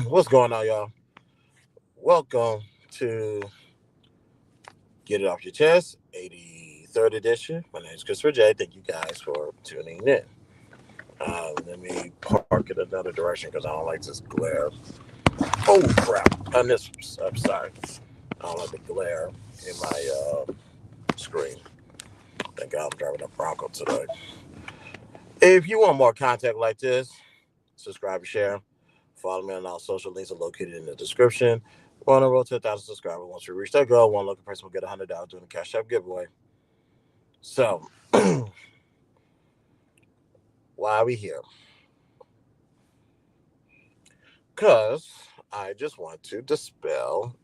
What's going on, y'all? Welcome to Get It Off Your Chest, 83rd edition. My name is Christopher J. Thank you guys for tuning in. Let me park it another direction because I don't like this glare. Oh, crap. I'm sorry. I don't like the glare in my screen. Thank God I'm driving a Bronco today. If you want more content like this, subscribe and share. Follow me on all social links are located in the description. We're on the road to 1,000 subscribers. Once we reach that goal, one lucky person will get $100 doing the Cash App giveaway. So, why are we here? Because I just want to dispel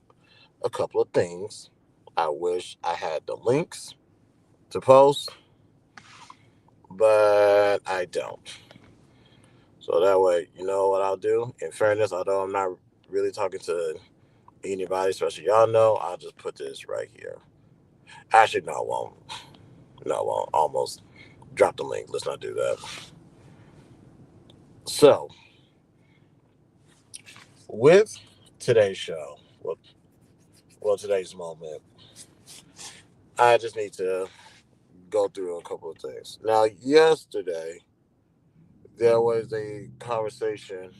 a couple of things. I wish I had the links to post, but I don't. So that way, you know what I'll do? In fairness, although I'm not really talking to anybody, especially y'all know, I'll just put this right here. Actually, no, I won't. No, I won't. Almost drop the link. Let's not do that. So, with today's show, today's moment, I just need to go through a couple of things. Now, yesterday, there was a conversation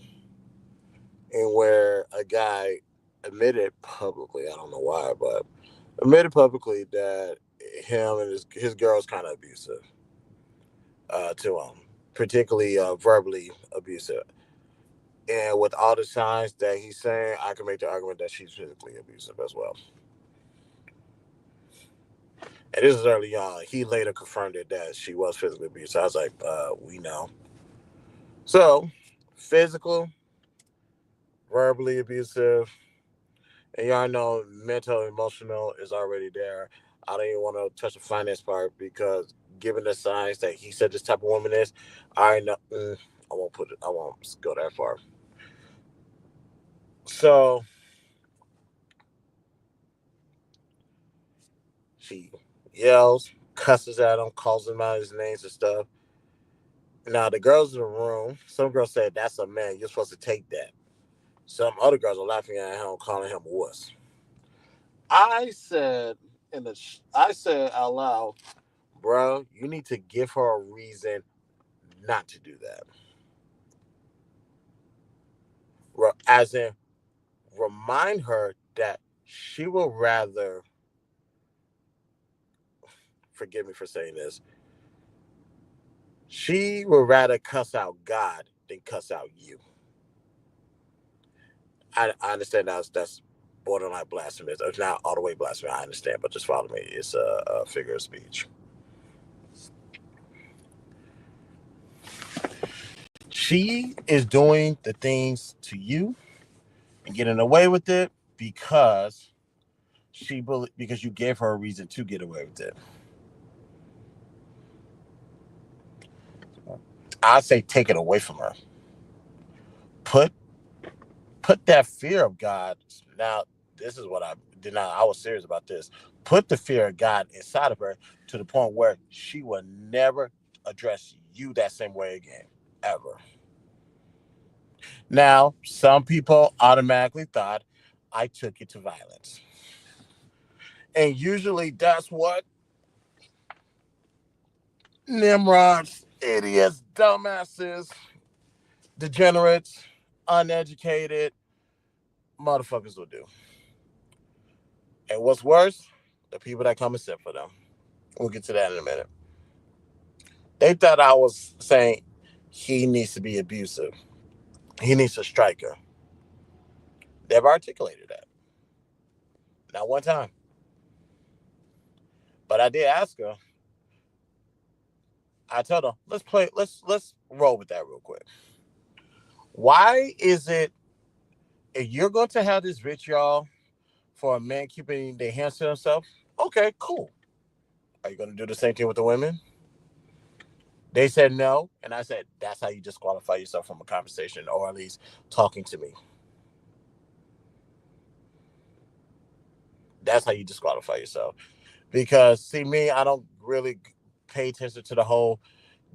in where a guy admitted publicly, I don't know why, but admitted publicly that him and his girl's kind of abusive to him, particularly verbally abusive. And with all the signs that he's saying, I can make the argument that she's physically abusive as well. And this is early on. He later confirmed it that she was physically abusive. I was like, we know. So, physical, verbally abusive, and y'all know mental, emotional is already there. I don't even want to touch the finance part because given the signs that he said this type of woman is, I know I won't put it. I won't go that far. So she yells, cusses at him, calls him out his names and stuff. Now the girls in the room, some girls said that's a man. You're supposed to take that. Some other girls are laughing at him, calling him a wuss. I said I said out loud, bro, you need to give her a reason not to do that. As in, remind her that she will rather. Forgive me for saying this. She would rather cuss out God than cuss out you. I understand that's borderline blasphemous. It's not all the way blasphemous. I understand, but just follow me. It's a figure of speech. She is doing the things to you and getting away with it because you gave her a reason to get away with it. I say take it away from her. Put put that fear of God. Now, this is what I did not. I was serious about this. Put the fear of God inside of her to the point where she will never address you that same way again, ever. Now, some people automatically thought I took it to violence. And usually that's what Nimrods, idiots, dumbasses, degenerates, uneducated motherfuckers will do. And what's worse, the people that come and sit for them. We'll get to that in a minute. They thought I was saying he needs to be abusive. He needs to strike her. They've articulated that. Not one time. But I did ask her. I told her, let's roll with that real quick. Why is it if you're going to have this vitriol for a man keeping their hands to himself? Okay, cool. Are you going to do the same thing with the women? They said no, and I said that's how you disqualify yourself from a conversation, or at least talking to me. That's how you disqualify yourself. Because see me, I don't really pay attention to the whole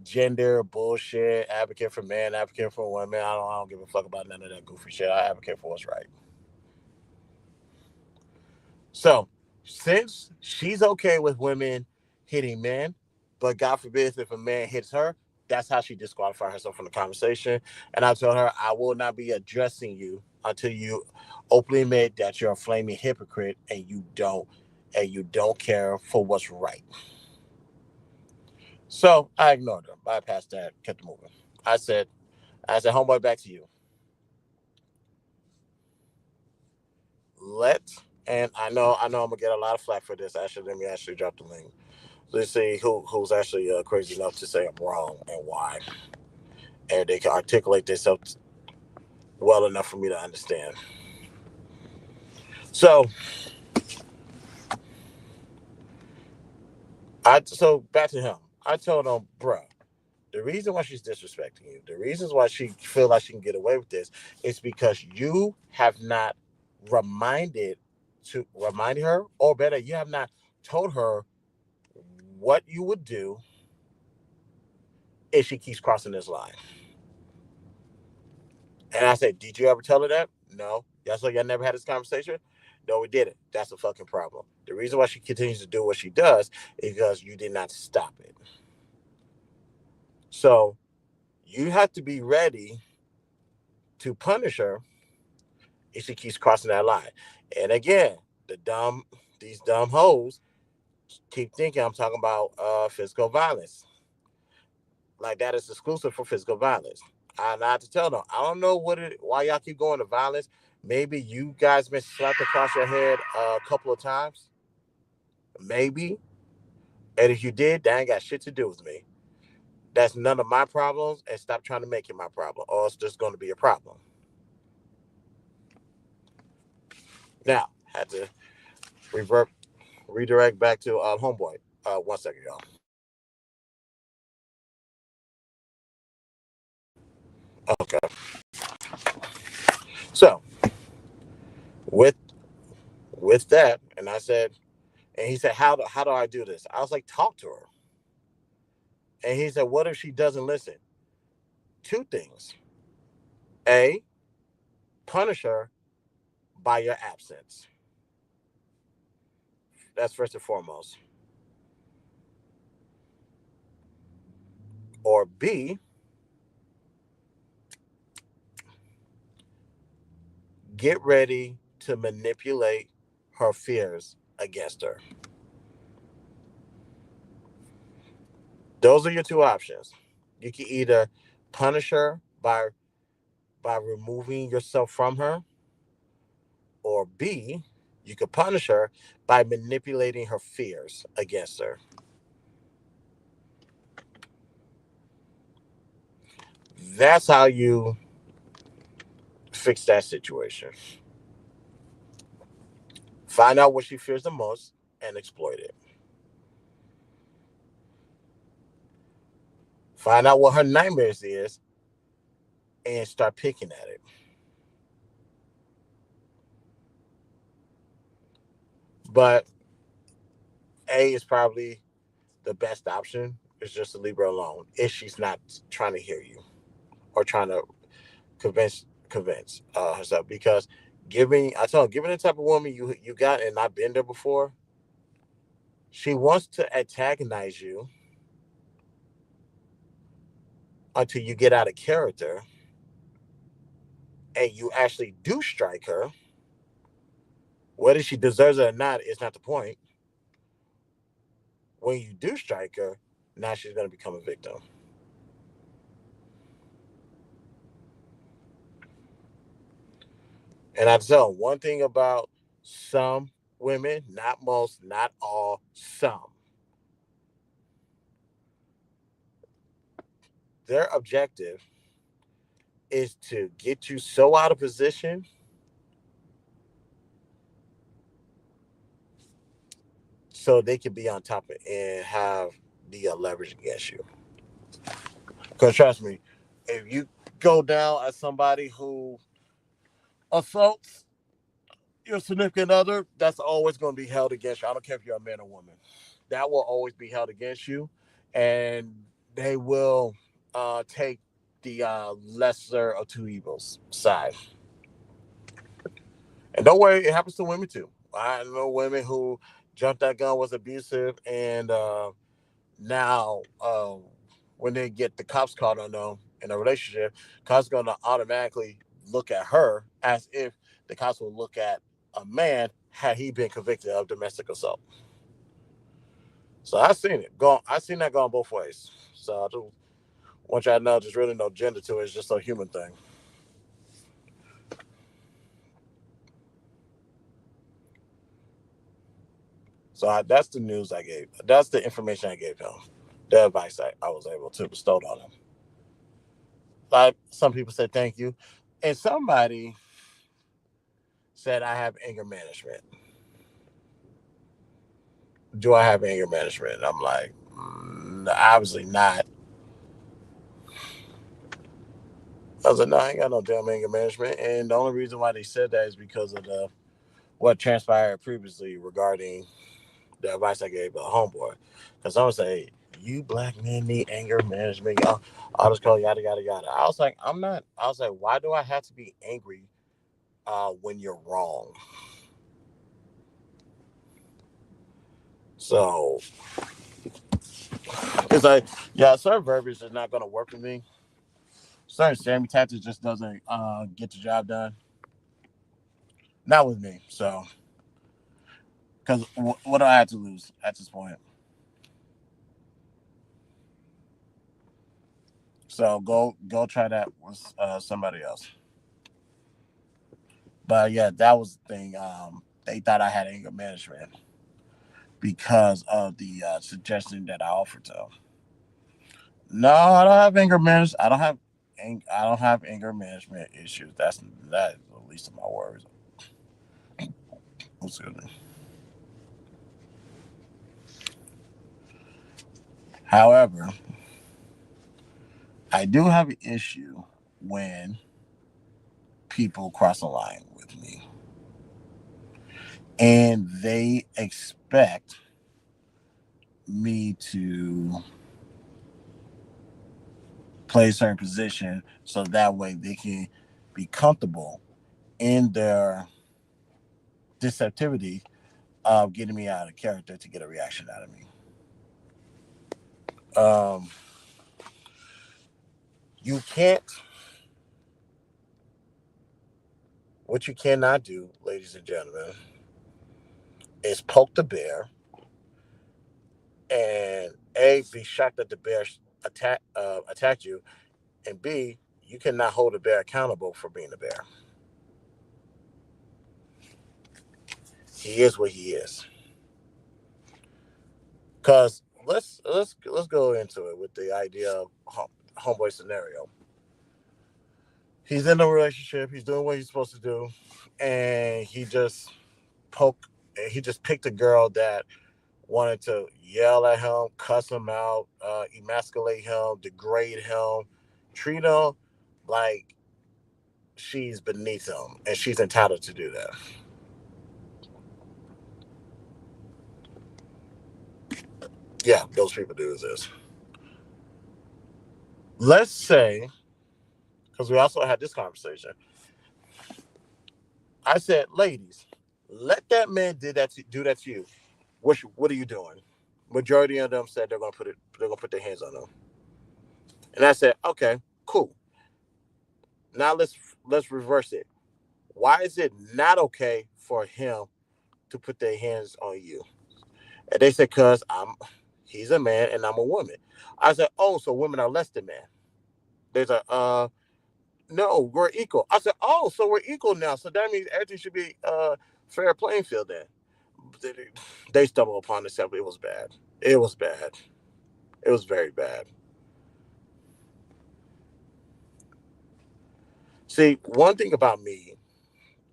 gender bullshit, advocate for men, advocate for women. I don't give a fuck about none of that goofy shit. I advocate for what's right. So, since she's okay with women hitting men, but God forbid if a man hits her, that's how she disqualified herself from the conversation. And I told her, I will not be addressing you until you openly admit that you're a flaming hypocrite and you don't care for what's right. So I ignored her. Bypassed that, kept moving. I said, homeboy, back to you. Let and I know I'm gonna get a lot of flack for this. Actually, let me actually drop the link. Let's see who's actually crazy enough to say I'm wrong and why, and they can articulate themselves well enough for me to understand. So so back to him. I told him, bruh, the reason why she's disrespecting you, the reasons why she feel like she can get away with this, is because you have not reminded reminded her, or better, you have not told her what you would do if she keeps crossing this line. And I said, did you ever tell her that? No. That's why y'all never had this conversation? No, we didn't. That's a fucking problem. The reason why she continues to do what she does is because you did not stop it. So you have to be ready to punish her if she keeps crossing that line. And again, these dumb hoes keep thinking I'm talking about physical violence. Like that is exclusive for physical violence. I have to tell them. I don't know why y'all keep going to violence. Maybe you guys been slapped across your head a couple of times. Maybe. And if you did, that ain't got shit to do with me. That's none of my problems, and stop trying to make it my problem, or it's just going to be a problem. Now, had to revert, redirect back to homeboy. 1 second, y'all. Okay. So with that, and I said, and he said, how do I do this? I was like, talk to her. And he said, what if she doesn't listen? Two things. A, punish her by your absence. That's first and foremost. Or B, get ready to manipulate her fears against her. Those are your two options. You can either punish her by removing yourself from her, or B, you could punish her by manipulating her fears against her. That's how you fix that situation. Find out what she fears the most and exploit it. Find out what her nightmares is and start picking at it. But A is probably the best option, is just to leave her alone if she's not trying to hear you or trying to convince herself. Because I told her, given the type of woman you got, and I've been there before, she wants to antagonize you until you get out of character and you actually do strike her. Whether she deserves it or not is not the point. When you do strike her, now she's going to become a victim. And I tell them one thing about some women, not most, not all, some. Their objective is to get you so out of position so they can be on top of it and have the leverage against you. Because trust me, if you go down as somebody who assaults your significant other, that's always going to be held against you. I don't care if you're a man or woman. That will always be held against you. And they will take the lesser of two evils side. And don't worry, it happens to women too. I know women who jumped that gun, was abusive, and now when they get the cops called on them in a relationship, cops going to automatically look at her as if the cops would look at a man had he been convicted of domestic assault. So I seen it go. I seen that going both ways. So I just want y'all to know, there's really no gender to it. It's just a human thing. That's the news I gave. That's the information I gave him. The advice I was able to bestow on him. Like some people said, thank you, and somebody said I have anger management. Do I have anger management? I'm like, obviously not. I was like, no, I ain't got no damn anger management. And the only reason why they said that is because of the what transpired previously regarding the advice I gave a homeboy. Because someone say, you black men need anger management. Y'all, all this call yada yada yada. I was like, I'm not. I was like, why do I have to be angry when you're wrong? So it's like, yeah, certain verbiage is not going to work for me. Certain Sammy tactics just doesn't get the job done. Not with me. So, because what do I have to lose at this point? So go try that with somebody else. But yeah, that was the thing. They thought I had anger management because of the suggestion that I offered to them. No, I don't have anger management. I don't have anger management issues. That is the least of my worries. Excuse me. However, I do have an issue when people cross a line with me and they expect me to play a certain position so that way they can be comfortable in their deceptivity of getting me out of character to get a reaction out of me. Um, you can't, what you cannot do, ladies and gentlemen, is poke the bear and A, be shocked that the bear attacked you, and B, you cannot hold a bear accountable for being a bear. He is what he is. Cause let's go into it with the idea of homeboy scenario. He's in a relationship. He's doing what he's supposed to do, and poke. He just picked a girl that wanted to yell at him, cuss him out, emasculate him, degrade him, treat him like she's beneath him, and she's entitled to do that. Yeah, those people do this. Let's say, because we also had this conversation. I said, ladies, let that man do that to you. What are you doing? Majority of them said they're gonna put their hands on them. And I said, okay, cool. Now let's reverse it. Why is it not okay for him to put their hands on you? And they said, cause he's a man and I'm a woman. I said, oh, so women are less than men. There's a no, we're equal. I said, oh, so we're equal now. So that means everything should be fair playing field then. They stumbled upon themselves. It was bad. It was bad. It was very bad. See, one thing about me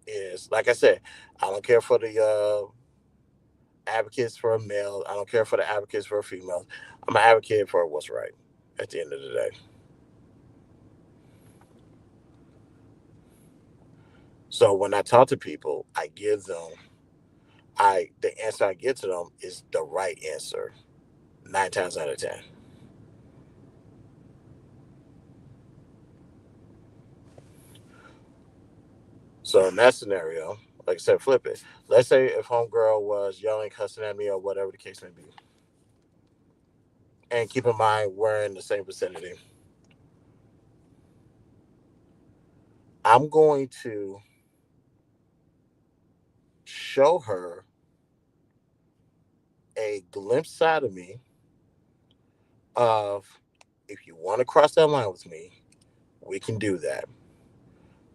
is, like I said, I don't care for the advocates for a male. I don't care for the advocates for a female. I'm an advocate for what's right at the end of the day. So when I talk to people, I give them the answer I give to them is the right answer 9 times out of 10. So in that scenario, like I said, flip it. Let's say if homegirl was yelling, cussing at me, or whatever the case may be, and keep in mind we're in the same vicinity. I'm going to show her a glimpse side of me of, if you want to cross that line with me, we can do that.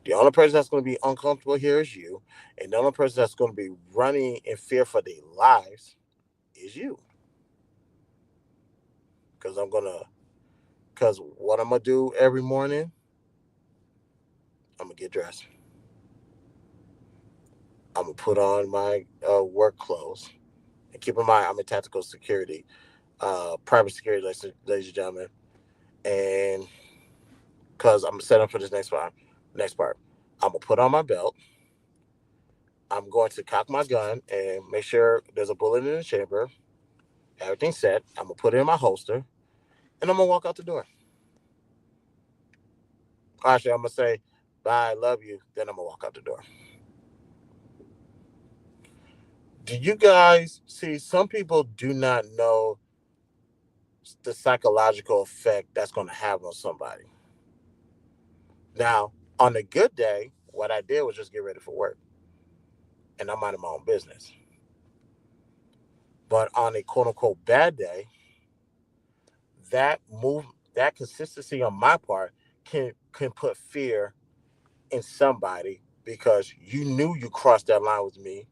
The only person that's going to be uncomfortable here is you, and the only person that's going to be running in fear for their lives is you. Because because what I'm gonna do every morning, I'm gonna get dressed. I'm gonna put on my work clothes, and keep in mind I'm in tactical security, private security, ladies and gentlemen, and because I'm set up for this next part, I'm gonna put on my belt. I'm going to cock my gun and make sure there's a bullet in the chamber. Everything's set. I'm gonna put it in my holster, and I'm gonna walk out the door. Actually, I'm gonna say bye, I love you. Then I'm gonna walk out the door. Do you guys see? Some people do not know the psychological effect that's going to have on somebody. Now, on a good day, what I did was just get ready for work, and I'm minding my own business. But on a quote unquote bad day, that move, that consistency on my part can put fear in somebody because you knew you crossed that line with me,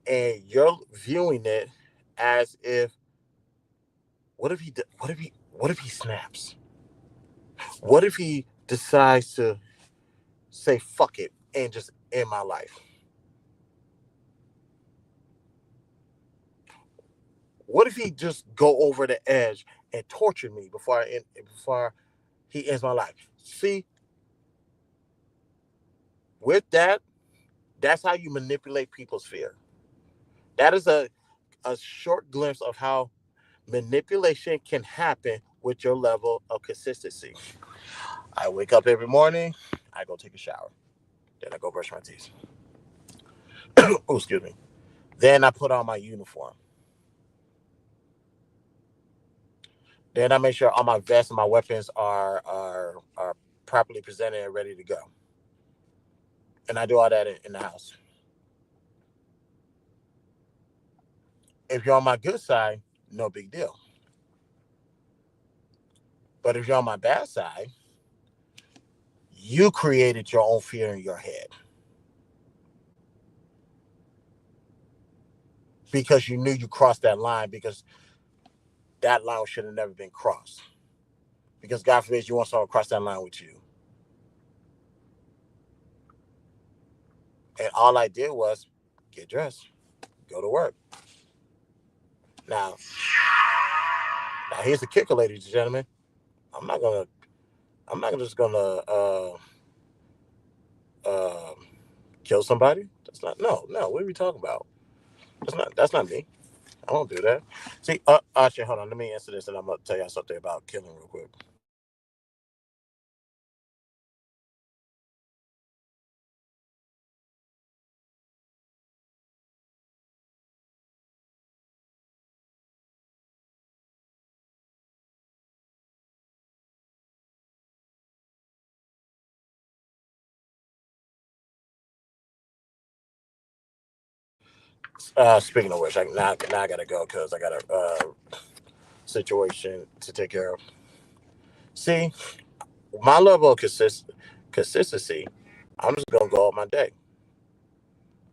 and you're viewing it as if, what if he snaps? What if he decides to say fuck it and just end my life? What if he just go over the edge and torture me before he ends my life? See, with that, that's how you manipulate people's fear. That is a short glimpse of how manipulation can happen with your level of consistency. I wake up every morning, I go take a shower, then I go brush my teeth. Oh, excuse me. Then I put on my uniform. Then I make sure all my vests and my weapons are properly presented and ready to go. And I do all that in the house. If you're on my good side, no big deal. But if you're on my bad side, you created your own fear in your head because you knew you crossed that line, because that line should have never been crossed. Because God forbid you want someone to cross that line with you. And all I did was get dressed, go to work. Now, now here's the kicker, ladies and gentlemen. I'm not gonna I'm not just gonna uh, kill somebody. That's not, no. What are we talking about? That's not me. I won't do that. See, actually, hold on. Let me answer this, and I'm gonna tell y'all something about killing real quick. Speaking of which, now I gotta go because I got a situation to take care of. See, my level of consistency, I'm just gonna go on my day.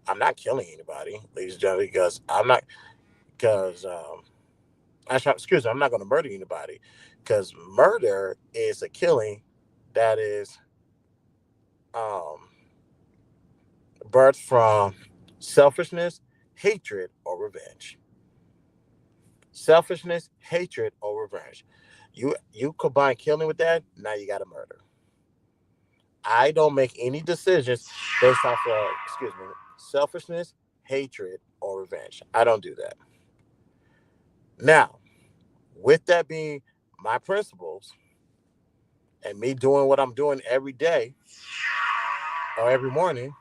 I'm not killing anybody, ladies and gentlemen, because I'm not because excuse me, I'm not gonna murder anybody, because murder is a killing that is um birthed from selfishness, hatred, or revenge. Selfishness, hatred, or revenge. You combine killing with that, now you got a murder. I don't make any decisions based off of, excuse me, selfishness, hatred, or revenge. I don't do that. Now, with that being my principles and me doing what I'm doing every day or every morning,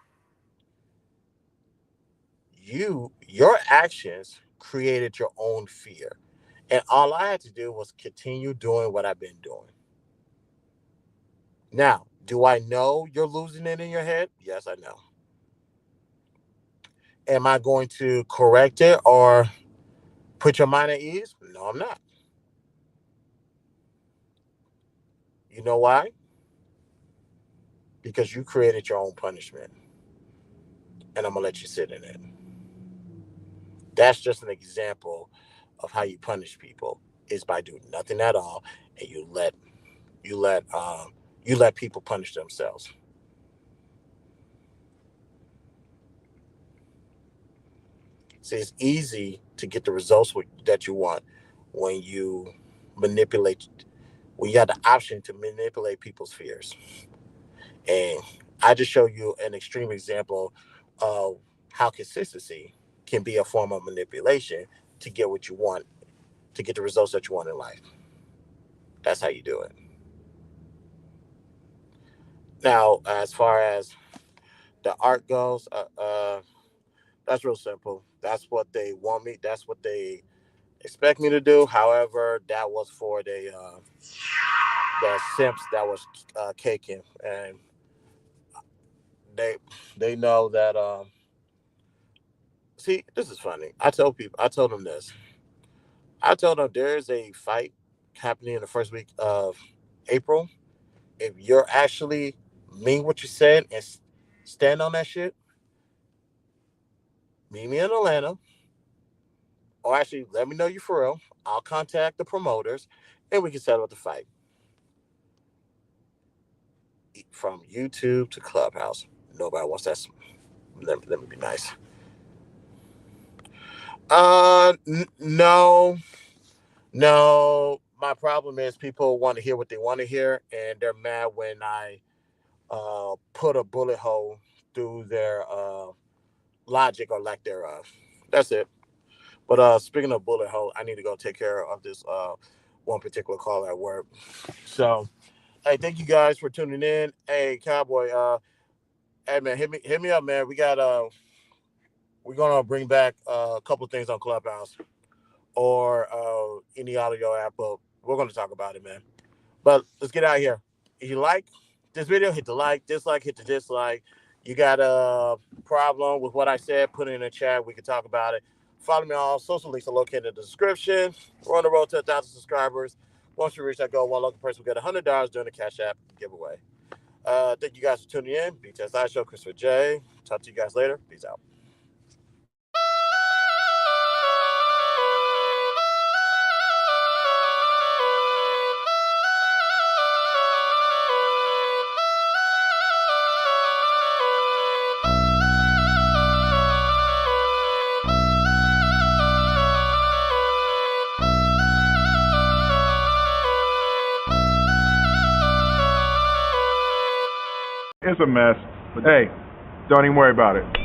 your actions created your own fear. And all I had to do was continue doing what I've been doing. Now, do I know you're losing it in your head? Yes, I know. Am I going to correct it or put your mind at ease? No, I'm not. You know why? Because you created your own punishment, and I'm gonna let you sit in it. That's just an example of how you punish people is by doing nothing at all, and you let you let people punish themselves. See, it's easy to get the results that you want when you manipulate, when you have the option to manipulate people's fears. And I just show you an extreme example of how consistency can be a form of manipulation to get what you want, to get the results that you want in life. That's how you do it. Now, as far as the art goes, that's real simple. That's what they want me. That's what they expect me to do. However, that was for the simps that was caking, and they they know that. See, this is funny. I told them this. I told them there is a fight happening in the first week of April. If you're actually mean what you said and stand on that shit, meet me in Atlanta, or actually let me know you for real. I'll contact the promoters, and we can settle the fight from YouTube to Clubhouse. Nobody wants that. Let me be nice. No, no. My problem is people want to hear what they want to hear, and they're mad when I put a bullet hole through their logic or lack thereof. That's it. But speaking of bullet hole, I need to go take care of this one particular call at work. So, hey, thank you guys for tuning in. Hey, Cowboy, hey man, hit me up, man. We're gonna bring back a couple of things on Clubhouse or any audio app, but we're gonna talk about it, man. But let's get out of here. If you like this video, hit the like, dislike, hit the dislike. You got a problem with what I said, put it in the chat. We can talk about it. Follow me on all social links are located in the description. We're on the road to 1,000 subscribers. Once we reach that goal, one local person will get $100 during the Cash App giveaway. Thank you guys for tuning in. BTSI Show, Christopher J. Talk to you guys later. Peace out. It's a mess, but hey, don't even worry about it.